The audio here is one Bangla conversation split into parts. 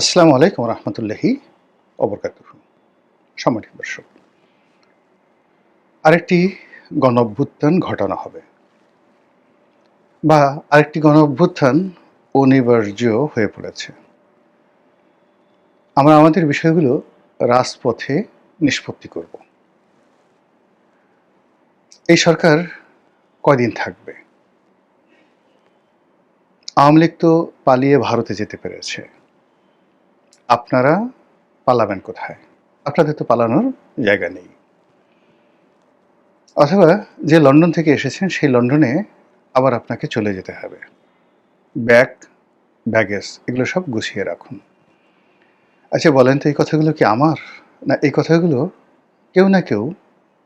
আসসালামু আলাইকুম রহমতুল্লাহি অবরকাতুহু। সম্মানিত দর্শক, আরেকটি গণঅভ্যুত্থান ঘটানো হবে বা আরেকটি গণঅভ্যুত্থান অনিবার্য হয়ে পড়েছে। আমরা আমাদের বিষয়গুলো রাজপথে নিষ্পত্তি করব। এই সরকার কয়দিন থাকবে? আওয়ামী লীগ তো পালিয়ে ভারতে যেতে পেরেছে। আপনারা পালাবেন কোথায়? আপনাদের তো পালানোর জায়গা নেই। অথবা যে লন্ডন থেকে এসেছেন সেই লন্ডনে আবার আপনাকে চলে যেতে হবে। ব্যাগ, ব্যাগেজ এগুলো সব গুছিয়ে রাখুন। আচ্ছা বলেন তো, এই কথাগুলো কি আমার? না এই কথাগুলো কেউ না কেউ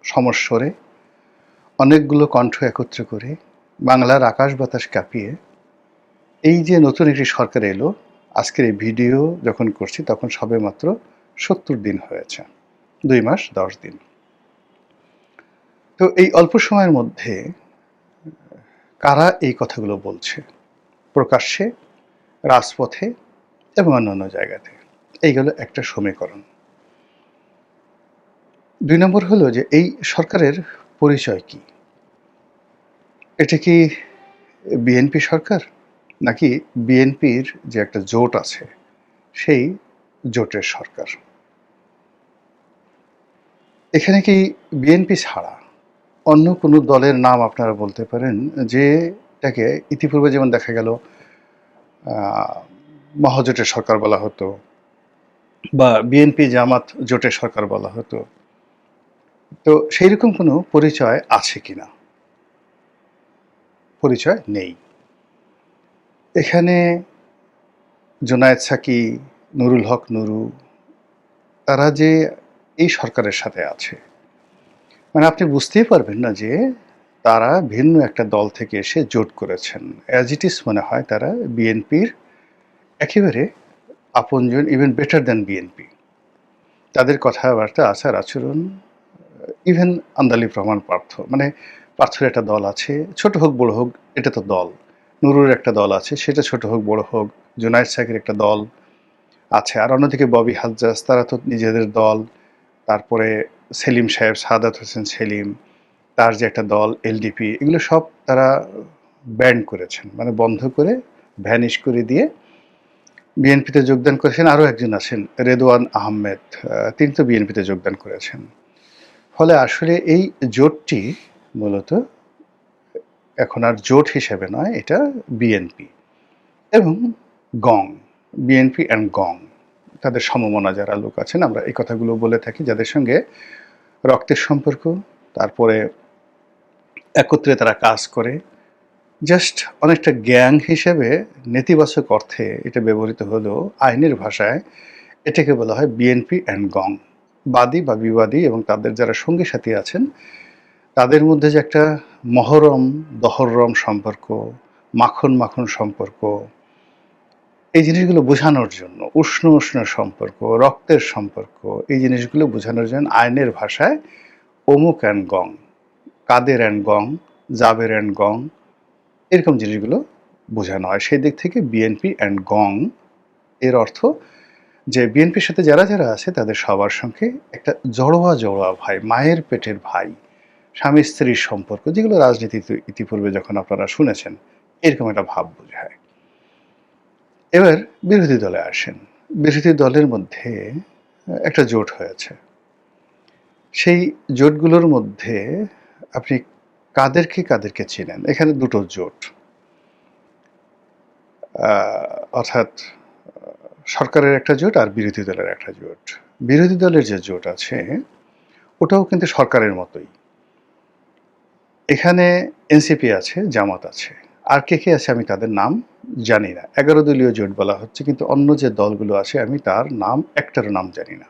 সমস্বরে অনেকগুলো কণ্ঠ একত্র করে বাংলার আকাশ বাতাস কাঁপিয়ে এই যে নতুন একটি সরকার এলো, আজকের এই ভিডিও যখন করছি তখন সবেমাত্র ৭০ দিন হয়েছে, ২ মাস ১০ দিন। তো এই অল্প সময়ের মধ্যে কারা এই কথাগুলো বলছে প্রকাশ্যে, রাজপথে এবং অন্যান্য জায়গাতে? এইগুলো একটা সমীকরণ। ২ নম্বর হলো যে এই সরকারের পরিচয় কি? এটা কি বিএনপি সরকার, নাকি বিএনপির যে একটা জোট আছে সেই জোটের সরকার? এখানে কি বিএনপি ছাড়া অন্য কোনো দলের নাম আপনারা বলতে পারেন যেটাকে ইতিপূর্বে যেমন দেখা গেল মহাজোটের সরকার বলা হতো বা বিএনপি জামাত জোটের সরকার বলা হতো? তো সেই রকম কোনো পরিচয় আছে কিনা? পরিচয় নেই। এখানে জোনায়েদ সাকি, নুরুল হক নুরু, তারা যে এই সরকারের সাথে আছে, মানে আপনি বুঝতেই পারবেন না যে তারা ভিন্ন একটা দল থেকে এসে জোট করেছেন। অ্যাজ ইট ইজ মনে হয় তারা বিএনপির একেবারে আপনজন, ইভেন বেটার দ্যান বিএনপি। তাদের কথাবার্তা, আচার আচরণ, ইভেন আন্দালিব রহমান পার্থ, মানে পার্থর একটা দল আছে, ছোট হোক বড় হোক এটা তো দল। নুরুর একটা দল আছে, সেটা ছোট হোক বড় হোক। জোনায়েদ সাকির একটা দল আছে, আর অন্যদিকে ববি হাজ্জাজ, তারা তো নিজেদের দল। তারপরে সেলিম সাহেব, সাদাত হোসেন সেলিম, তার যে একটা দল এলডিপি, এগুলো সব তারা ব্যান্ড করেছেন, মানে বন্ধ করে ভ্যানিশ করে দিয়ে বিএনপিতে যোগদান করেছেন। আরও একজন আছেন রেদওয়ান আহমেদ, তিনি তো বিএনপিতে যোগদান করেছেন। ফলে আসলে এই জোটটি মূলত এখন আর জোট হিসেবে নয়, এটা বিএনপি এবং গং, বিএনপি অ্যান্ড গং, তাদের সমমনা যারা লোক আছেন, আমরা এই কথাগুলো বলে থাকি, যাদের সঙ্গে রক্তের সম্পর্ক, তারপরে একত্রে তারা কাজ করে। জাস্ট অনেকটা গ্যাং হিসেবে নেতিবাচক অর্থে এটা ব্যবহৃত হলেও আইনের ভাষায় এটাকে বলা হয় বিএনপি অ্যান্ড গং। বাদী বা বিবাদী এবং তাদের যারা সঙ্গী সাথী আছেন তাদের মধ্যে যে একটা মহরম দহরম সম্পর্ক, মাখন মাখন সম্পর্ক, এই জিনিসগুলো বোঝানোর জন্য, উষ্ণ উষ্ণ সম্পর্ক, রক্তের সম্পর্ক, এই জিনিসগুলো বোঝানোর জন্য আইনের ভাষায় অমুক অ্যান্ড গং, কাদের অ্যান্ড গং, জাবের অ্যান্ড গং, এরকম জিনিসগুলো বোঝানো হয়। সেই দিক থেকে বিএনপি অ্যান্ড গং এর অর্থ যে বিএনপির সাথে যারা যারা আছে তাদের সবার সঙ্গে একটা জড়োয়া জড়োয়া ভাই, মায়ের পেটের ভাই, স্বামী স্ত্রীর সম্পর্ক, যেগুলো রাজনীতিতে ইতিপূর্বে যখন আপনারা শুনেছেন এরকম একটা ভাব বোঝায়। এবার বিরোধী দলে আসেন। বিরোধী দলের মধ্যে একটা জোট হয়েছে। সেই জোটগুলোর মধ্যে আপনি কাদেরকে কাদেরকে চেনেন? এখানে দুটো জোট, অর্থাৎ সরকারের একটা জোট আর বিরোধী দলের একটা জোট। বিরোধী দলের যে জোট আছে ওটাও কিন্তু সরকারের মতোই। এখানে এনসিপি আছে, জামাত আছে, আর কে কে আছে আমি তাদের নাম জানি না। ১১ দলীয় জোট বলা হচ্ছে, কিন্তু অন্য যে দলগুলো আছে আমি তার নাম একটারও নাম জানি না।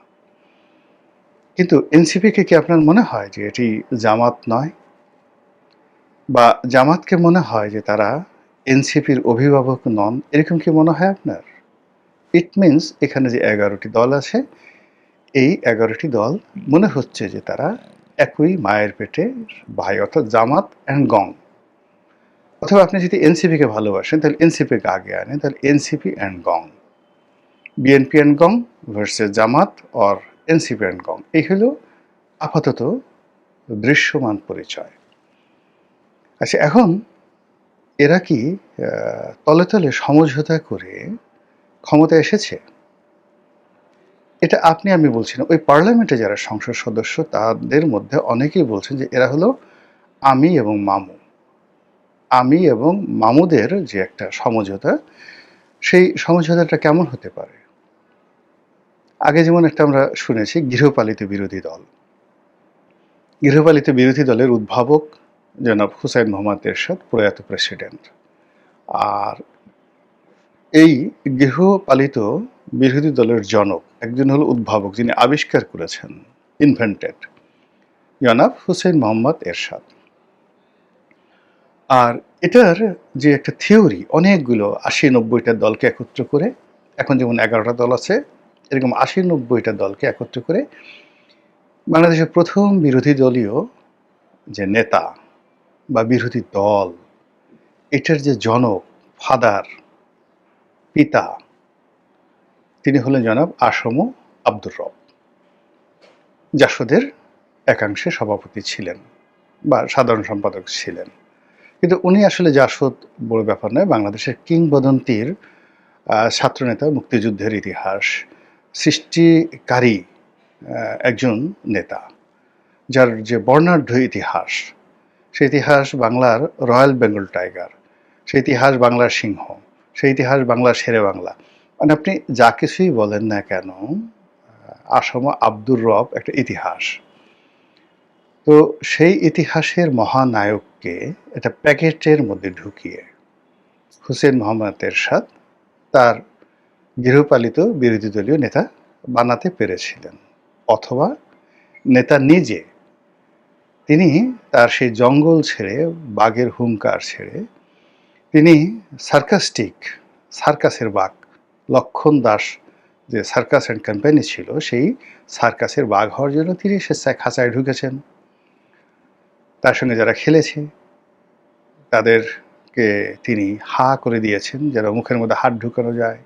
কিন্তু এনসিপিকে কি আপনার মনে হয় যে এটি জামাত নয়? বা জামাতকে মনে হয় যে তারা এনসিপির অভিভাবক নন, এরকম কি মনে হয় আপনার? ইট মিনস এখানে যে ১১টি দল আছে, এই ১১টি দল মনে হচ্ছে যে তারা একই মায়ের পেটে ভাই, অর্থাৎ জামাত অ্যান্ড গং। অথবা আপনি যদি এনসিপিকে ভালোবাসেন তাহলে এনসিপিকে আগে আনেন, তাহলে এনসিপি অ্যান্ড গং। বিএনপি অ্যান্ড গং versus Jamaat or NCP and গং, এই হলো আপাতত দৃশ্যমান পরিচয়। আচ্ছা, এখন এরা কি তলে তলে সমঝোতা করে ক্ষমতায় এসেছে? এটা আপনি আমি বলছি না, ওই পার্লামেন্টে যারা সংসদ সদস্য তাদের মধ্যে অনেকেই বলছেন যে এরা হলো আমি এবং মামু। আমি এবং মামুদের যে একটা সমঝোতা, সেই সমঝোতাটা কেমন হতে পারে? আগে যেমন একটা আমরা শুনেছি গৃহপালিত বিরোধী দল। গৃহপালিত বিরোধী দলের উদ্ভাবক জনাব হুসাইন মোহাম্মদ এরশাদ, প্রয়াত প্রেসিডেন্ট। আর এই গৃহপালিত বিরোধী দলের জনক একজন হলো উদ্ভাবক, যিনি আবিষ্কার করেছেন, ইনভেন্টেড, জনাব হুসেইন মোহাম্মদ এরশাদ। আর এটার যে একটা থিওরি, অনেকগুলো ৮০-৯০টা দলকে একত্র করে, এখন যেমন ১১টা দল আছে, এরকম ৮০-৯০টা দলকে একত্র করে বাংলাদেশের প্রথম বিরোধী দলীয় যে নেতা বা বিরোধী দল, এটার যে জনক, ফাদার, পিতা, তিনি হলেন জনাব আসম আব্দুর রব। জাসদের একাংশে সভাপতি ছিলেন বা সাধারণ সম্পাদক ছিলেন, কিন্তু উনি আসলে জাসদ বড় ব্যাপার নয়, বাংলাদেশের কিংবদন্তির ছাত্রনেতা, মুক্তিযুদ্ধের ইতিহাস সৃষ্টিকারী একজন নেতা, যার যে বর্ণাঢ্য ইতিহাস, সেই ইতিহাস বাংলার রয়্যাল বেঙ্গল টাইগার, সেই ইতিহাস বাংলার সিংহ, সেই ইতিহাস বাংলার শেরে বাংলা। মানে আপনি যা কিছুই বলেন না কেন, আসম আব্দুর রব একটা ইতিহাস। তো সেই ইতিহাসের মহানায়ককে একটা প্যাকেটের মধ্যে ঢুকিয়ে হুসেইন মোহাম্মদ এরশাদ তার গৃহপালিত বিরোধী দলীয় নেতা বানাতে পেরেছিলেন, অথবা নেতা নিজে, তিনি তার সেই জঙ্গল ছেড়ে, বাঘের হুঙ্কার ছেড়ে, তিনি সার্কাসের বাঘ, লক্ষণ দাস যে সার্কাস অ্যান্ড কোম্পানি ছিল, সেই সার্কাসের বাঘ হওয়ার জন্য তিনি স্বেচ্ছায় খাঁচায় ঢুকেছেন। তার সঙ্গে যারা খেলেছে তাদেরকে তিনি হা করে দিয়েছেন, যারা মুখের মধ্যে হাত ঢুকানো যায়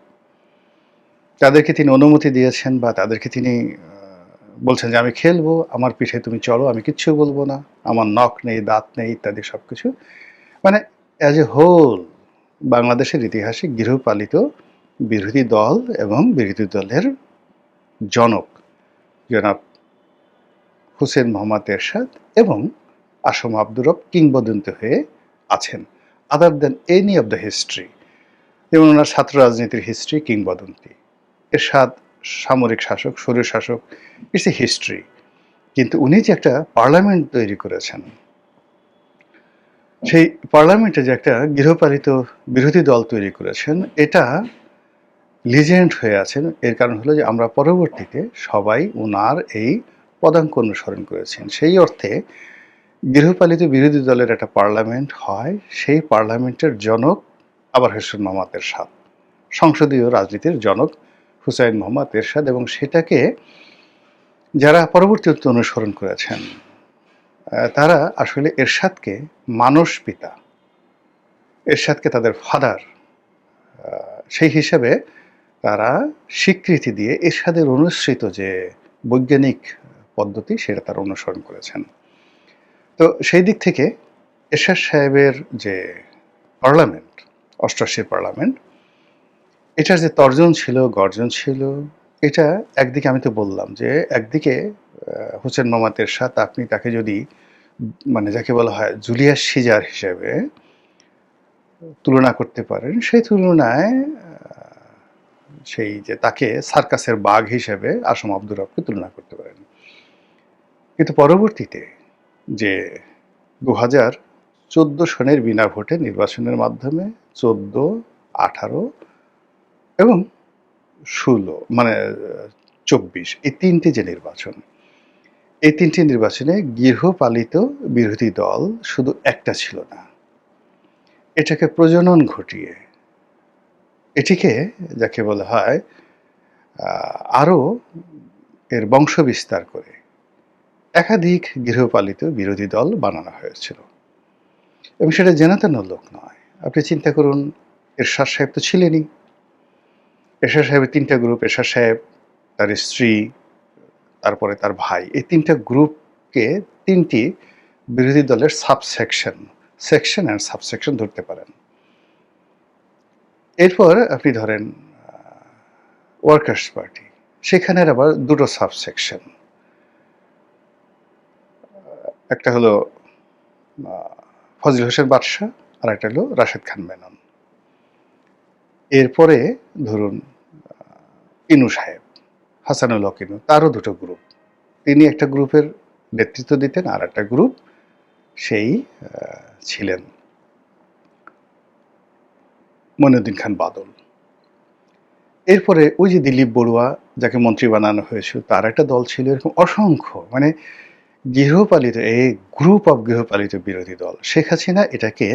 তাদেরকে তিনি অনুমতি দিয়েছেন, বা তাদেরকে তিনি বলছেন যে আমি খেলবো, আমার পিঠে তুমি চলো, আমি কিচ্ছু বলবো না, আমার নখ নেই, দাঁত নেই, ইত্যাদি সব কিছু। মানে অ্যাজ এ হোল বাংলাদেশের ইতিহাসে গৃহপালিত বিরোধী দল এবং বিরোধী দলের জনক জনাব হুসেইন মোহাম্মদ এরশাদ এবং আসম আব্দুর রব কিংবদন্তি হয়ে আছেন, other than any of the history. যেমন ওনার ছাত্র রাজনীতির হিস্ট্রি কিংবদন্তি, এরশাদ সামরিক শাসক, স্বৈর শাসক, ইটস এ হিস্ট্রি। কিন্তু উনি যে একটা পার্লামেন্ট তৈরি করেছেন, সেই পার্লামেন্টে যে একটা গৃহপালিত বিরোধী দল তৈরি করেছেন, এটা লিজেন্ড হয়ে আছেন। এর কারণ হলো যে আমরা পরবর্তীতে সবাই ওনার এই পদাঙ্ক অনুসরণ করেছেন। সেই অর্থে গৃহপালিত বিরোধী দলের একটা পার্লামেন্ট হয়, সেই পার্লামেন্টের জনক আবার হুসেইন মোহাম্মদ এরশাদ, সংসদীয় রাজনীতির জনক হুসাইন মোহাম্মদ এরশাদ। এবং সেটাকে যারা পরবর্তীতে অনুসরণ করেছেন, তারা আসলে এরশাদকে মানস পিতা, এরশাদকে তাদের ফাদার, সেই হিসেবে তারা স্বীকৃতি দিয়ে এরশাদের অনুসৃত যে বৈজ্ঞানিক পদ্ধতি, সেটা তারা অনুসরণ করেছেন। তো সেই দিক থেকে এরশাদ সাহেবের যে পার্লামেন্ট, অষ্টআশির পার্লামেন্ট, এটার যে তর্জন ছিল, গর্জন ছিল, এটা একদিকে আমি তো বললাম যে একদিকে হুসেইন মোহাম্মদ এরশাদ, আপনি তাকে যদি মানে যাকে বলা হয় জুলিয়াস সিজার হিসেবে তুলনা করতে পারেন, সেই তুলনায় সেই যে তাকে সার্কাসের বাঘ হিসেবে আসম আব্দুর রবকে তুলনা করতে পারেন। কিন্তু পরবর্তীতে যে 2014 সনের বিনা ভোটে নির্বাচনের মাধ্যমে 14, 18 এবং 16 মানে 24, এই তিনটি যে নির্বাচন, এই তিনটি নির্বাচনে গৃহপালিত বিরোধী দল শুধু একটা ছিল না, এটাকে প্রজনন ঘটিয়ে, এটিকে যাকে বলা হয় আরও এর বংশ বিস্তার করে একাধিক গৃহপালিত বিরোধী দল বানানো হয়েছিল। এবং সেটা যেন তেন লোক নয়। আপনি চিন্তা করুন, এরশাদ সাহেব তো ছিলেনই, এরশাদ সাহেবের ৩টা গ্রুপ, এরশাদ সাহেব, তার স্ত্রী, তারপরে তার ভাই, এই ৩টা গ্রুপকে ৩টি বিরোধী দলের সেকশন অ্যান্ড সাবসেকশন ধরতে পারেন। এরপর আপনি ধরেন ওয়ার্কার্স পার্টি, সেখানের আবার ২টো সাবসেকশন, একটা হলো ফজল হোসেন বাদশাহ আর একটা হলো রাশেদ খান মেনন। এরপরে ধরুন ইনু সাহেব, হাসানুল হক ইনু, তারও 2টো গ্রুপ, তিনি একটা গ্রুপের নেতৃত্ব দিতেন, আর একটা গ্রুপ সেই ছিলেন মঈনুদ্দিন খান বাদল। এরপরে ওই যে দিলীপ বড়ুয়া, যাকে মন্ত্রী বানানো হয়েছিল, তার একটা দল ছিল। এরকম অসংখ্য, মানে গৃহপালিত, এই গ্রুপ অফ গৃহপালিত বিরোধী দল। শেখ হাসিনা এটাকে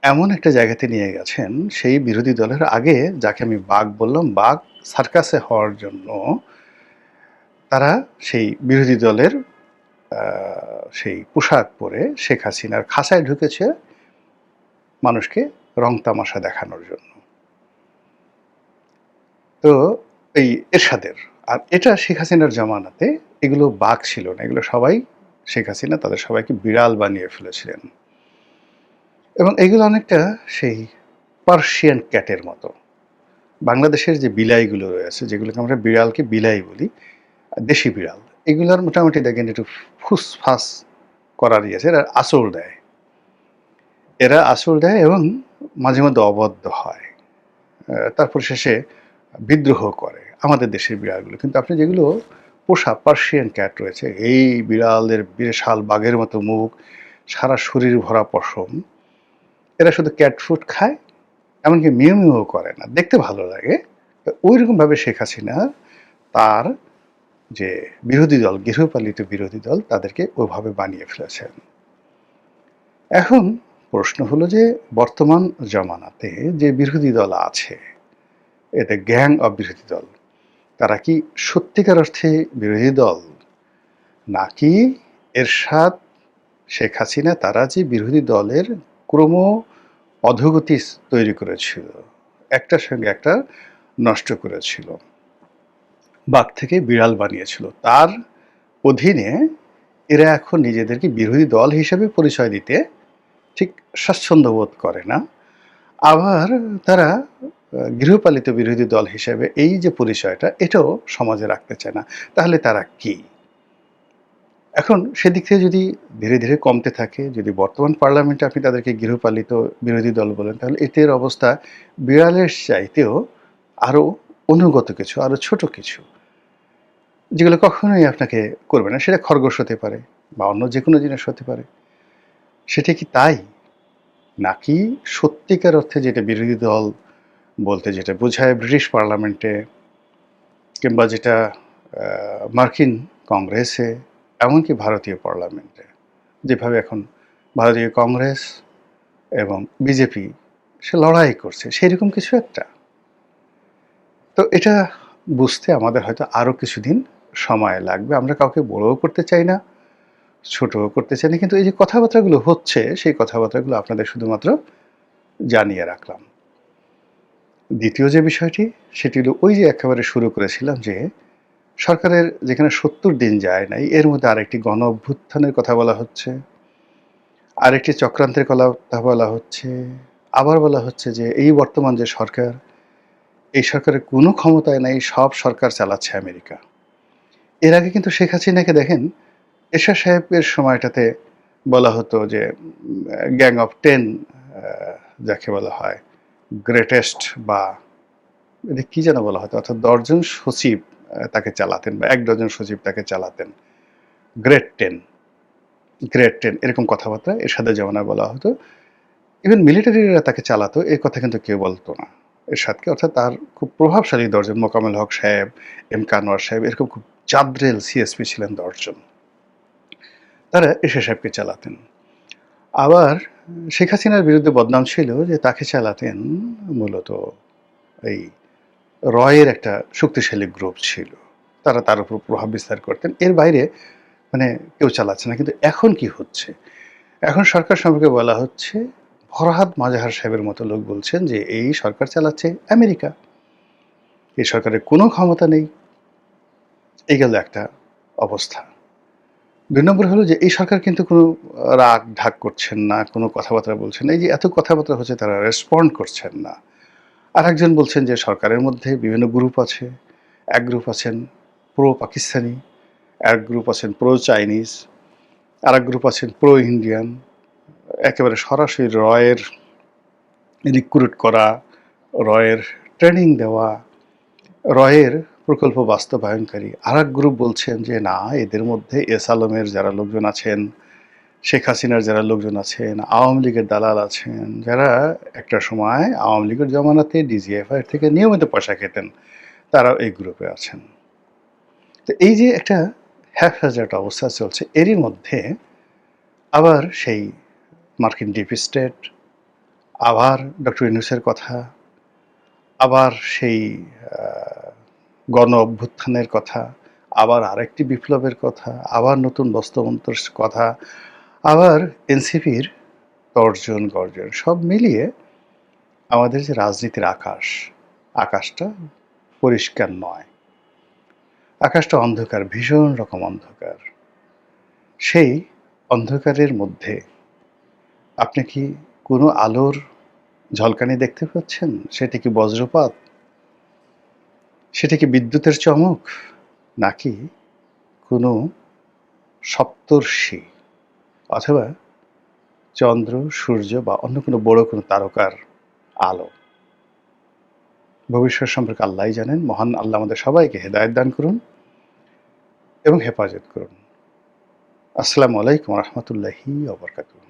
এমন একটা জায়গাতে নিয়ে গেছেন, সেই বিরোধী দলের আগে যাকে আমি বাঘ বললাম, বাঘ সার্কাসে হওয়ার জন্য তারা সেই বিরোধী দলের সেই পোশাক পরে শেখ হাসিনার খাঁচায় ঢুকেছে মানুষকে রং তামাশা দেখানোর জন্য। তো এই এরশাদের, আর এটা শেখ হাসিনার জামানাতে এগুলো বাঘ ছিল না, এগুলো সবাই শেখ হাসিনা তাদের সবাইকে বিড়াল বানিয়ে ফেলেছিলেন। এবং এগুলো অনেকটা সেই পার্সিয়ান ক্যাটের মতো। বাংলাদেশের যে বিলাইগুলো রয়েছে, যেগুলোকে আমরা বিড়ালকে বিলাই বলি, দেশি বিড়াল, এগুলোর মোটামুটি দেখেন একটু ফুসফাস করার ইয়েছে, এরা আঁচড় দেয়, এবং মাঝে মধ্যে অবদ্ধ হয়, তারপর শেষে বিদ্রোহ করে আমাদের দেশের বিড়ালগুলো। কিন্তু আপনি যেগুলো পোষা পার্সিয়ান ক্যাট রয়েছে, এই বিড়ালের বিশাল বাঘের মতো মুখ, সারা শরীর ভরা পশম, এরা শুধু ক্যাট ফুড খায়, এমনকি মিউ মিউ করে না, দেখতে ভালো লাগে। ওই রকমভাবে শেখ হাসিনা তার যে বিরোধী দল, গৃহপালিত বিরোধী দল, তাদেরকে ওইভাবে বানিয়ে ফেলেছেন। এখন প্রশ্ন হলো যে বর্তমান জামানাতে যে বিরোধী দল আছে, এতে গ্যাং অব বিরোধী দল, তারা কি সত্যিকার অর্থে বিরোধী দল, নাকি এরশাদ, শেখ হাসিনা তারা যে বিরোধী দলের ক্রম অধোগতি তৈরি করেছিল, একটার সঙ্গে একটা নষ্ট করেছিল, বাঘ থেকে বিড়াল বানিয়েছিল, তার অধীনে এরা এখন নিজেদেরকে বিরোধী দল হিসেবে পরিচয় দিতে ঠিক স্বাচ্ছন্দ্য বোধ করে না। আবার তারা গৃহপালিত বিরোধী দল হিসেবে এই যে পরিচয়টা, এটাও সমাজে রাখতে চায় না। তাহলে তারা কি? এখন সেদিক থেকে যদি ধীরে ধীরে কমতে থাকে, যদি বর্তমান পার্লামেন্টে আপনি তাদেরকে গৃহপালিত বিরোধী দল বলেন, তাহলে এদের অবস্থা বিড়ালের চাইতেও আরও অনুগত কিছু, আরও ছোট কিছু, যেগুলো কখনোই আপনাকে করবে না। সেটা খরগোশ হতে পারে বা অন্য যে কোনো জিনিস হতে পারে। সেটা কি তাই? নাকি সত্যিকার অর্থে যেটা বিরোধী দল বলতে যেটা বোঝায় ব্রিটিশ পার্লামেন্টে, কিংবা যেটা মার্কিন কংগ্রেসে, এমনকি ভারতীয় পার্লামেন্টে, যেভাবে এখন ভারতীয় কংগ্রেস এবং বিজেপি সে লড়াই করছে, সেরকম কিছু একটা? তো এটা বুঝতে আমাদের হয়তো আরও কিছুদিন সময় লাগবে। আমরা কাউকে বড়ও করতে চাই না, ছোটও করতে চাই না, কিন্তু এই যে কথাবার্তাগুলো হচ্ছে, সেই কথাবার্তাগুলো আপনাদের শুধুমাত্র জানিয়ে রাখলাম। দ্বিতীয় যে বিষয়টি, সেটি হলো ওই যে একেবারে শুরু করেছিলাম যে সরকারের যেখানে ৭০ দিন যায় নাই, এর মধ্যে আরেকটি গণ অভ্যুত্থানের কথা বলা হচ্ছে, আরেকটি চক্রান্তের কথা বলা হচ্ছে, আবার বলা হচ্ছে যে এই বর্তমান যে সরকার, এই সরকারের কোনো ক্ষমতায় নাই, সব সরকার চালাচ্ছে আমেরিকা। এর আগে কিন্তু শেখ হাসিনাকে দেখেন, এরশাদ সাহেবের সময়টাতে বলা হতো যে গ্যাং অফ 10, যাকে বলা হয় গ্রেটেস্ট, বা এটা কি যেন বলা হতো, অর্থাৎ ১০ জন সচিব তাকে চালাতেন, বা ১ ডজন সচিব তাকে চালাতেন, গ্রেট 10 এরকম কথাবার্তা এরশাদের জামানায় বলা হতো। ইভেন মিলিটারিরা তাকে চালাতো, এই কথা কিন্তু কেউ বলতো না এরশাদকে। অর্থাৎ তার খুব প্রভাবশালী ১০ জন, মোকাম্মেল হক সাহেব, এম কানোয়ার সাহেব, এরকম খুব জাদ্রেল সিএসপি ছিলেন ১০ জন, তারা এরশাদ সাহেবকে চালাতেন। আবার শেখ হাসিনার বিরুদ্ধে বদনাম ছিল যে তাকে চালাতেন মূলত এই রয়ের একটা শক্তিশালী গ্রুপ ছিল, তারা তার উপর প্রভাব বিস্তার করতেন। এর বাইরে মানে কেউ চালাচ্ছে না। কিন্তু এখন কি হচ্ছে? এখন সরকার সম্পর্কে বলা হচ্ছে, ফরহাদ মাজাহার সাহেবের মতো লোক বলছেন যে এই সরকার চালাচ্ছে আমেরিকা। এই সরকারের কোনো ক্ষমতা নেই। এই গেল একটা অবস্থা। ২ নম্বর হলো যে এই সরকার কিন্তু কোনো রাগ ঢাক করছেন না, কোনো কথাবার্তা বলছেন না। এই যে এত কথাবার্তা হচ্ছে তারা রেসপন্ড করছেন না। আরেকজন বলছেন যে সরকারের মধ্যে বিভিন্ন গ্রুপ আছে। এক গ্রুপ আছেন প্রো পাকিস্তানি, এক গ্রুপ আছেন প্রো চাইনিজ, আরেক গ্রুপ আছেন প্রো ইন্ডিয়ান। একেবারে সরাসরি রয়ের রিক্রুট করা, রয়ের ট্রেনিং দেওয়া, রয়ের প্রকল্প বাস্তবায়নকারী। আরেক গ্রুপ বলছেন যে না, এদের মধ্যে এস আলমের যারা লোকজন আছেন, শেখ হাসিনার যারা লোকজন আছেন, আওয়ামী লীগের দালাল আছেন, যারা একটা সময় আওয়ামী লীগের জমানাতে ডিজিএফআই থেকে নিয়মিত পয়সা খেতেন, তারাও এই গ্রুপে আছেন। তো এই যে একটা হ্যাফহ্যাজার্ড অবস্থা চলছে, এরই মধ্যে আবার সেই মার্কিন ডিপ স্টেট, আবার ডক্টর ইউনূসের কথা, আবার সেই গণ অভ্যুত্থানের কথা, আবার আরেকটি বিপ্লবের কথা, আবার নতুন বস্তুমন্ত্রের কথা, আবার এনসিপির তর্জন গর্জন, সব মিলিয়ে আমাদের যে রাজনীতির আকাশটা পরিষ্কার নয়। আকাশটা অন্ধকার, ভীষণ রকম অন্ধকার। সেই অন্ধকারের মধ্যে আপনি কি কোনো আলোর ঝলকানি দেখতে পাচ্ছেন? সেটা কি বজ্রপাত? সেটা কি বিদ্যুতের চমক? নাকি কোনো সপ্তর্ষি অথবা চন্দ্র, সূর্য বা অন্য কোনো বড় কোনো তারকার আলো? ভবিষ্যৎ সম্পর্কে আল্লাহই জানেন। মহান আল্লাহ আমাদের সবাইকে হেদায়েত দান করুন এবং হেফাজত করুন। আসসালামু আলাইকুম ওয়া রাহমাতুল্লাহি ওয়া বারাকাতুহু।